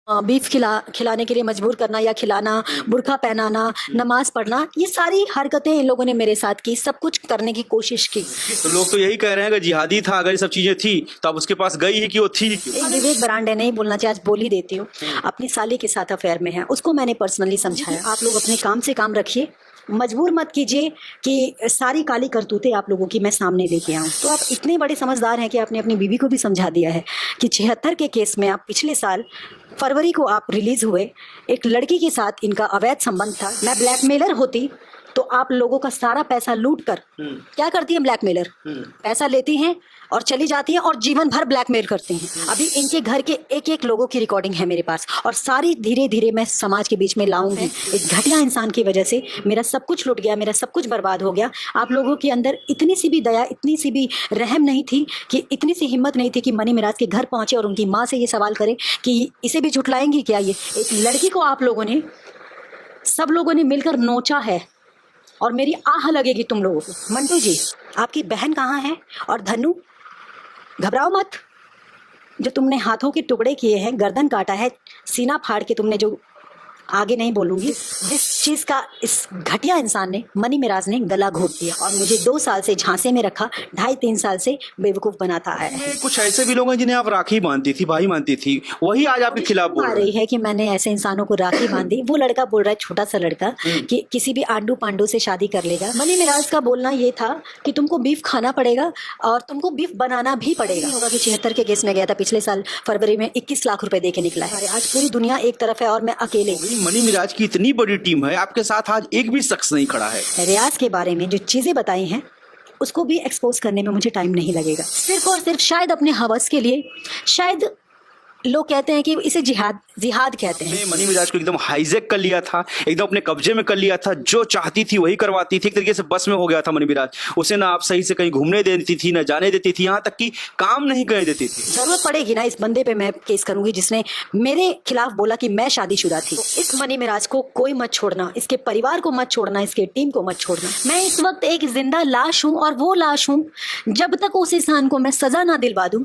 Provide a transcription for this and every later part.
Beef खिलाने के लिए मजबूर करना या खिलाना, बुर्का पहनाना, नमाज पढ़ना, ये सारी हरकतें इन लोगों ने मेरे साथ की, सब कुछ करने की कोशिश की। तो लोग तो यही कह रहे हैं कि जिहादी था, अगर ये सब चीजें थी तो अब उसके पास गई ही कि वो थी क्यों? विवेक बरांडे नहीं बोलना चाहिए, आज बोल ही देती हूँ। अपनी साली के साथ अफेयर में है, उसको मैंने पर्सनली समझाया। आप लोग अपने काम से काम रखिए, मजबूर मत कीजिए कि सारी काली करतूतें आप लोगों की मैं सामने लेके आऊँ। तो आप इतने बड़े समझदार हैं कि आपने अपनी बीवी को भी समझा दिया है कि 76 के केस में आप पिछले साल फरवरी को आप रिलीज हुए, एक लड़की के साथ इनका अवैध संबंध था। मैं ब्लैकमेलर होती तो आप लोगों का सारा पैसा लूट कर क्या करती है ब्लैकमेलर, पैसा लेती हैं और चली जाती हैं और जीवन भर ब्लैकमेल करते हैं। अभी इनके घर के एक एक लोगों की रिकॉर्डिंग है मेरे पास और सारी धीरे धीरे मैं समाज के बीच में लाऊंगी। इस घटिया इंसान की वजह से मेरा सब कुछ लुट गया, मेरा सब कुछ बर्बाद हो गया। आप लोगों के अंदर इतनी सी भी दया, इतनी सी भी रहम नहीं थी, कि इतनी सी हिम्मत नहीं थी कि मनी मिराज के घर पहुंचे और उनकी माँ से ये सवाल करें कि इसे भी झुठलाएंगी क्या। ये एक लड़की को आप लोगों ने, सब लोगों ने मिलकर नोचा है और मेरी आह लगेगी तुम लोगों को। मंटू जी, आपकी बहन कहाँ है? और धनु, घबराओ मत। जो तुमने हाथों के टुकड़े किए हैं, गर्दन काटा है, सीना फाड़ के तुमने जो, आगे नहीं बोलूंगी, जिस चीज का इस घटिया इंसान ने, मनी मिराज ने गला घोट दिया और मुझे 2 साल से झांसे में रखा, 2.5-3 साल से बेवकूफ बनाता है। कुछ ऐसे भी लोग हैं जिन्हें आप राखी बांधती थी, भाई मानती थी, वही आज आपके खिलाफ बोल आ रही है कि मैंने ऐसे इंसानों को राखी बांधी। वो लड़का बोल रहा है, छोटा सा लड़का, कि किसी भी आंडू पांडू से शादी कर लेगा। मनी मिराज का बोलना ये था कि तुमको बीफ खाना पड़ेगा और तुमको बीफ बनाना भी पड़ेगा। होगा कि 76 के केस में गया था पिछले साल फरवरी में, 21 लाख रुपए दे के निकला है। आज पूरी दुनिया एक तरफ है और मैं अकेले। मनी मिराज की इतनी बड़ी टीम है, आपके साथ आज एक भी शख्स नहीं खड़ा है। रियाज के बारे में जो चीजें बताई हैं उसको भी एक्सपोज करने में मुझे टाइम नहीं लगेगा। सिर्फ और सिर्फ शायद अपने हवस के लिए, शायद लोग कहते हैं कि इसे जिहाद कहते हैं। मनी मिराज को एकदम हाईजैक कर लिया था, एकदम अपने कब्जे में कर लिया था, जो चाहती थी वही करवाती थी, एक तरीके से बस में हो गया था मनी मिराज। उसे ना आप सही से कहीं घूमने देती थी, ना जाने देती थी, यहाँ तक कि काम नहीं करने देती थी। जरूरत पड़ेगी ना इस बंदे पे मैं केस करूंगी जिसने मेरे खिलाफ बोला कि मैं शादीशुदा थी। तो इस मनी मिराज को कोई मत छोड़ना, इसके परिवार को मत छोड़ना, इसके टीम को मत छोड़ना। मैं इस वक्त एक जिंदा लाश हूँ और वो लाश हूँ, जब तक उस इंसान को मैं सजा ना दिलवा दूं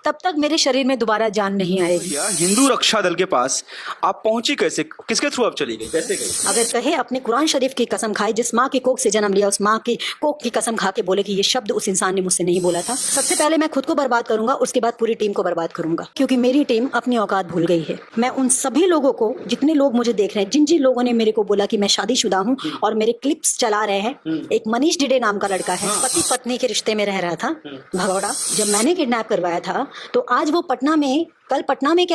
तब तक मेरे शरीर में दोबारा जान नहीं आएगी। हिंदू रक्षा दल के पास आप पहुंची कैसे, किसके थ्रू आप चली गई, कैसे गई? अगर कहे अपने कुरान शरीफ की कसम खाए, जिस माँ की कोख से जन्म लिया उस माँ की कोख की कसम खा के बोले कि ये शब्द उस इंसान ने मुझसे नहीं बोला था। सबसे पहले मैं खुद को बर्बाद करूंगा, उसके बाद पूरी टीम को बर्बाद करूंगा, क्योंकि मेरी टीम अपनी औकात भूल गई है। मैं उन सभी लोगों को, जितने लोग मुझे देख रहे हैं, जिन जिन लोगों ने मेरे को बोला कि मैं शादीशुदा हूँ और मेरे क्लिप्स चला रहे हैं, एक मनीष डिडे नाम का लड़का है, पति पत्नी के रिश्ते में रह रहा था भगौड़ा। जब मैंने किडनैप करवाया था तो आज वो कल पटना में